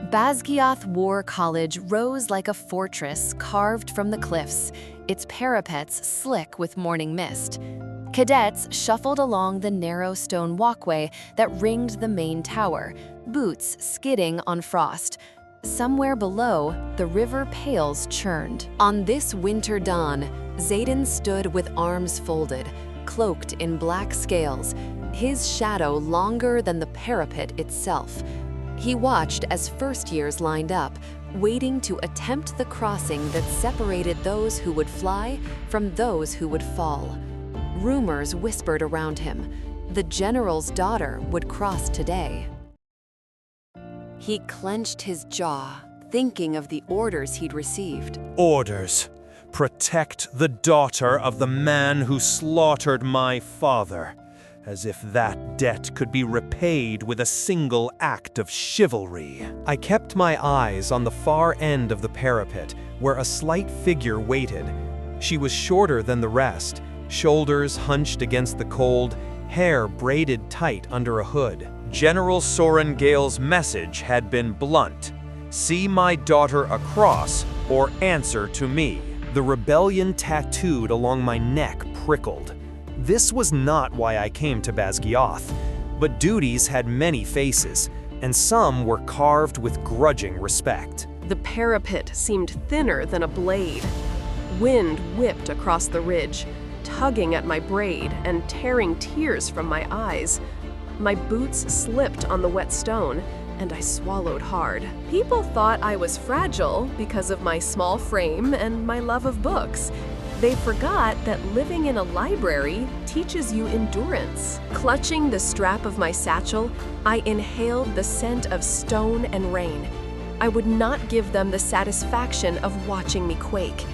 Basgiath War College rose like a fortress carved from the cliffs, its parapets slick with morning mist. Cadets shuffled along the narrow stone walkway that ringed the main tower, boots skidding on frost. Somewhere below, the river pails churned. On this winter dawn, Xaden stood with arms folded, cloaked in black scales, his shadow longer than the parapet itself. He watched as first years lined up, waiting to attempt the crossing that separated those who would fly from those who would fall. Rumors whispered around him. The general's daughter would cross today. He clenched his jaw, thinking of the orders he'd received. Orders. Protect the daughter of the man who slaughtered my father. As if that debt could be repaid with a single act of chivalry. I kept my eyes on the far end of the parapet, where a slight figure waited. She was shorter than the rest, shoulders hunched against the cold, hair braided tight under a hood. General Sorrengail's message had been blunt. See my daughter across, or answer to me. The rebellion tattooed along my neck prickled. This was not why I came to Basgiath, but duties had many faces, and some were carved with grudging respect. The parapet seemed thinner than a blade. Wind whipped across the ridge, tugging at my braid and tearing tears from my eyes. My boots slipped on the wet stone, and I swallowed hard. People thought I was fragile because of my small frame and my love of books. They forgot that living in a library teaches you endurance. Clutching the strap of my satchel, I inhaled the scent of stone and rain. I would not give them the satisfaction of watching me quake.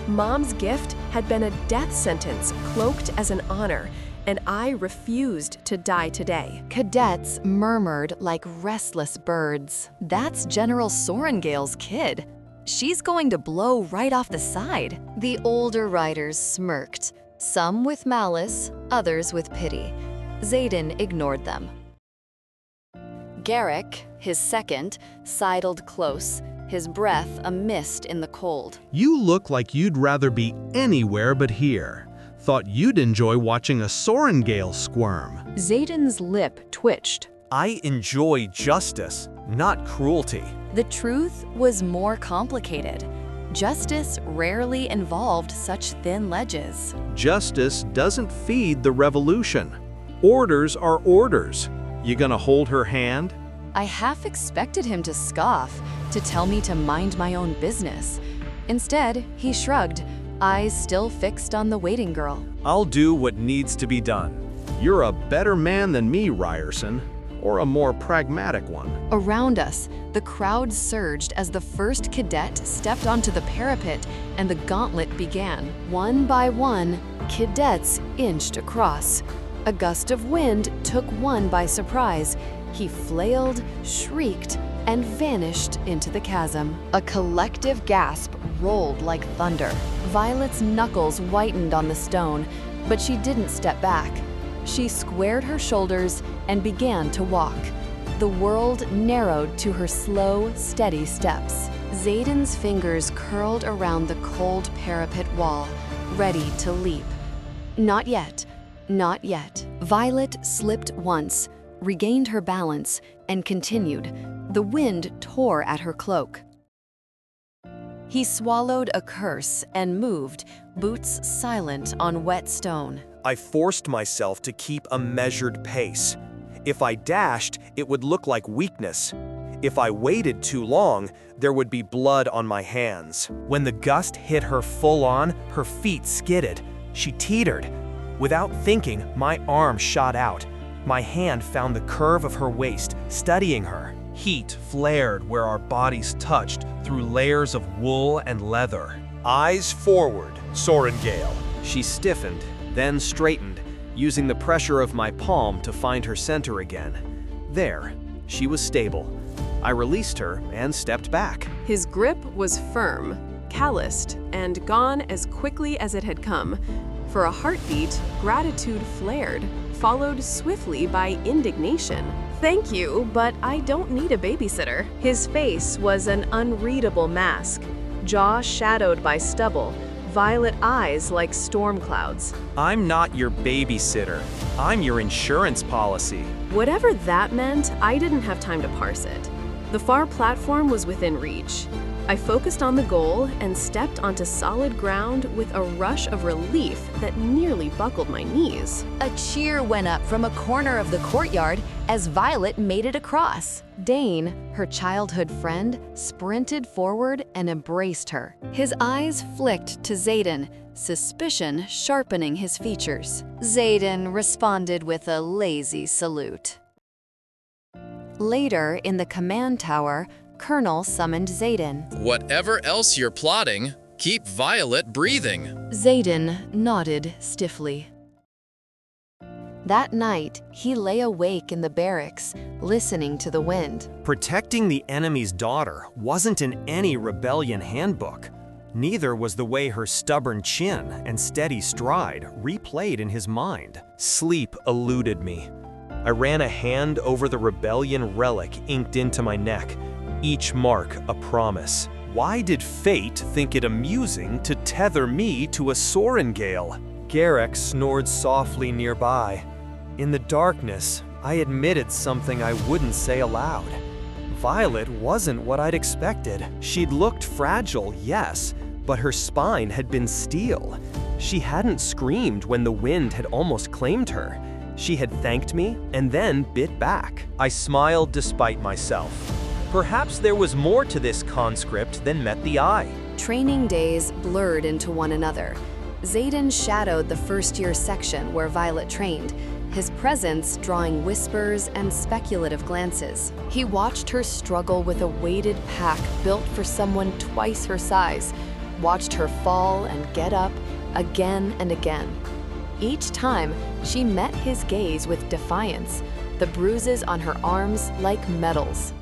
Mom's gift had been a death sentence cloaked as an honor, and I refused to die today. Cadets murmured like restless birds. That's General Sorrengail's kid. She's going to blow right off the side. The older riders smirked, some with malice, others with pity. Xaden ignored them. Garrick, his second, sidled close, his breath a mist in the cold. You look like you'd rather be anywhere but here. Thought you'd enjoy watching a Sorrengail squirm. Xaden's lip twitched. I enjoy justice, not cruelty. The truth was more complicated. Justice rarely involved such thin ledges. Justice doesn't feed the revolution. Orders are orders. You gonna hold her hand? I half expected him to scoff, to tell me to mind my own business. Instead, he shrugged, eyes still fixed on the waiting girl. I'll do what needs to be done. You're a better man than me, Riorson. Or a more pragmatic one. Around us, the crowd surged as the first cadet stepped onto the parapet and the gauntlet began. One by one, cadets inched across. A gust of wind took one by surprise. He flailed, shrieked, and vanished into the chasm. A collective gasp rolled like thunder. Violet's knuckles whitened on the stone, but she didn't step back. She squared her shoulders and began to walk. The world narrowed to her slow, steady steps. Xaden's fingers curled around the cold parapet wall, ready to leap. Not yet, not yet. Violet slipped once, regained her balance, and continued. The wind tore at her cloak. He swallowed a curse and moved, boots silent on wet stone. I forced myself to keep a measured pace. If I dashed, it would look like weakness. If I waited too long, there would be blood on my hands. When the gust hit her full on, her feet skidded. She teetered. Without thinking, my arm shot out. My hand found the curve of her waist, studying her. Heat flared where our bodies touched through layers of wool and leather. Eyes forward, Sorrengail. She stiffened, then straightened, using the pressure of my palm to find her center again. There, she was stable. I released her and stepped back. His grip was firm, calloused, and gone as quickly as it had come. For a heartbeat, gratitude flared, followed swiftly by indignation. Thank you, but I don't need a babysitter. His face was an unreadable mask, jaw shadowed by stubble, violet eyes like storm clouds. I'm not your babysitter. I'm your insurance policy. Whatever that meant, I didn't have time to parse it. The far platform was within reach. I focused on the goal and stepped onto solid ground with a rush of relief that nearly buckled my knees. A cheer went up from a corner of the courtyard as Violet made it across. Dane, her childhood friend, sprinted forward and embraced her. His eyes flicked to Xaden, suspicion sharpening his features. Xaden responded with a lazy salute. Later, in the command tower, Colonel summoned Xaden. Whatever else you're plotting, keep Violet breathing. Xaden nodded stiffly. That night, he lay awake in the barracks, listening to the wind. Protecting the enemy's daughter wasn't in any rebellion handbook. Neither was the way her stubborn chin and steady stride replayed in his mind. Sleep eluded me. I ran a hand over the rebellion relic inked into my neck, each mark a promise. Why did fate think it amusing to tether me to a Sorrengail? Garrick snored softly nearby. In the darkness, I admitted something I wouldn't say aloud. Violet wasn't what I'd expected. She'd looked fragile, yes, but her spine had been steel. She hadn't screamed when the wind had almost claimed her. She had thanked me and then bit back. I smiled despite myself. Perhaps there was more to this conscript than met the eye. Training days blurred into one another. Xaden shadowed the first-year section where Violet trained, his presence drawing whispers and speculative glances. He watched her struggle with a weighted pack built for someone twice her size, watched her fall and get up again and again. Each time, she met his gaze with defiance, the bruises on her arms like medals.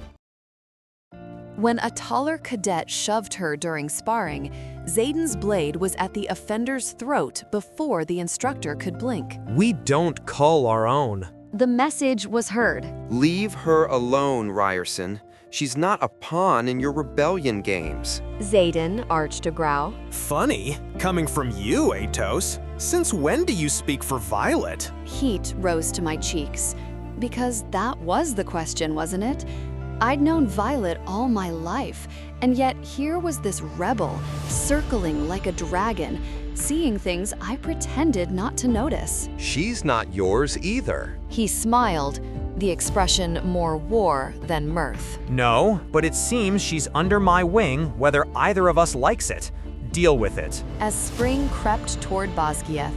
When a taller cadet shoved her during sparring, Xaden's blade was at the offender's throat before the instructor could blink. We don't cull our own. The message was heard. Leave her alone, Riorson. She's not a pawn in your rebellion games. Xaden arched a brow. Funny, coming from you, Atos. Since when do you speak for Violet? Heat rose to my cheeks. Because that was the question, wasn't it? I'd known Violet all my life, and yet here was this rebel, circling like a dragon, seeing things I pretended not to notice. She's not yours either. He smiled, the expression more war than mirth. No, but it seems she's under my wing whether either of us likes it. Deal with it. As spring crept toward Basgiath,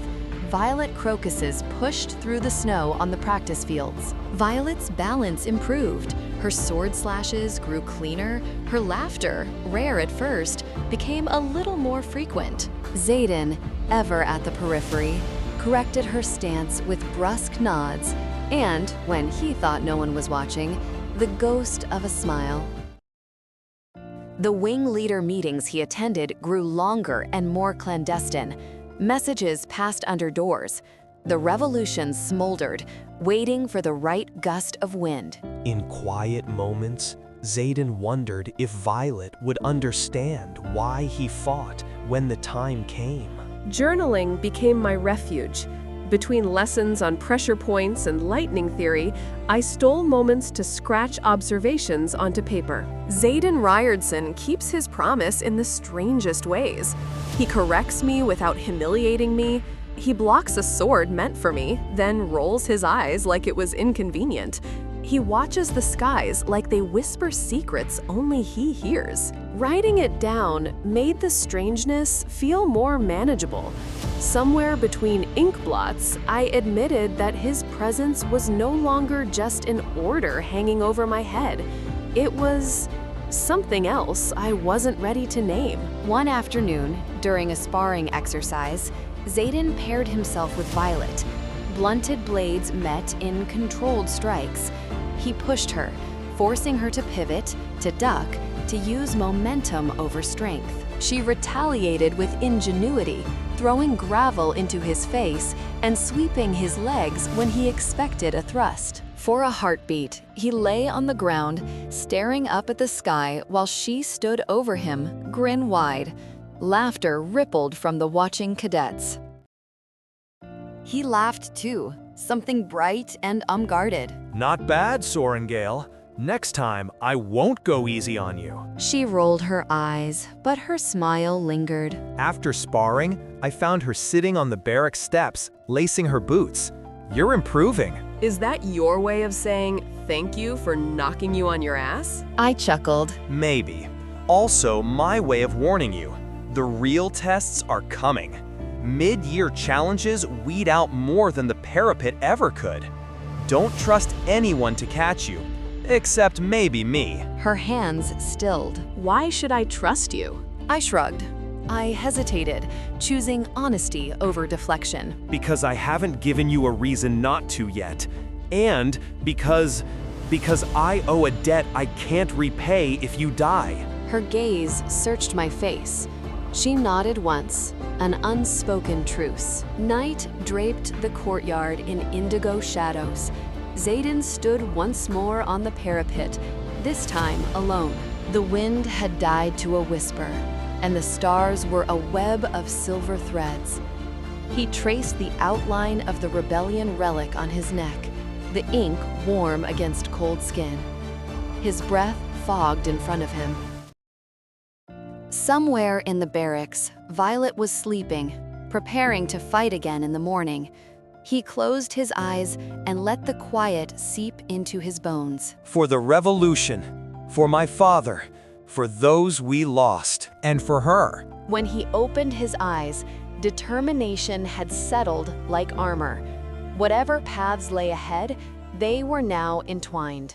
violet crocuses pushed through the snow on the practice fields. Violet's balance improved. Her sword slashes grew cleaner. Her laughter, rare at first, became a little more frequent. Xaden, ever at the periphery, corrected her stance with brusque nods and, when he thought no one was watching, the ghost of a smile. The wing leader meetings he attended grew longer and more clandestine. Messages passed under doors. The revolution smoldered, waiting for the right gust of wind. In quiet moments, Xaden wondered if Violet would understand why he fought when the time came. Journaling became my refuge. Between lessons on pressure points and lightning theory, I stole moments to scratch observations onto paper. Xaden Riorson keeps his promise in the strangest ways. He corrects me without humiliating me. He blocks a sword meant for me, then rolls his eyes like it was inconvenient. He watches the skies like they whisper secrets only he hears. Writing it down made the strangeness feel more manageable. Somewhere between ink blots, I admitted that his presence was no longer just an order hanging over my head. It was something else I wasn't ready to name. One afternoon, during a sparring exercise, Xaden paired himself with Violet. Blunted blades met in controlled strikes. He pushed her, forcing her to pivot, to duck, to use momentum over strength. She retaliated with ingenuity, throwing gravel into his face and sweeping his legs when he expected a thrust. For a heartbeat, he lay on the ground, staring up at the sky while she stood over him, grin wide. Laughter rippled from the watching cadets. He laughed too, something bright and unguarded. Not bad, Sorrengail. Next time, I won't go easy on you. She rolled her eyes, but her smile lingered. After sparring, I found her sitting on the barrack steps, lacing her boots. You're improving. Is that your way of saying thank you for knocking you on your ass? I chuckled. Maybe. Also, my way of warning you. The real tests are coming. Mid-year challenges weed out more than the Parapet ever could. Don't trust anyone to catch you, except maybe me. Her hands stilled. Why should I trust you? I shrugged. I hesitated, choosing honesty over deflection. Because I haven't given you a reason not to yet. And because I owe a debt I can't repay if you die. Her gaze searched my face. She nodded once, an unspoken truce. Night draped the courtyard in indigo shadows. Xaden stood once more on the parapet, this time alone. The wind had died to a whisper, and the stars were a web of silver threads. He traced the outline of the rebellion relic on his neck, the ink warm against cold skin. His breath fogged in front of him. Somewhere in the barracks, Violet was sleeping, preparing to fight again in the morning. He closed his eyes and let the quiet seep into his bones. For the revolution, for my father, for those we lost, and for her. When he opened his eyes, determination had settled like armor. Whatever paths lay ahead, they were now entwined.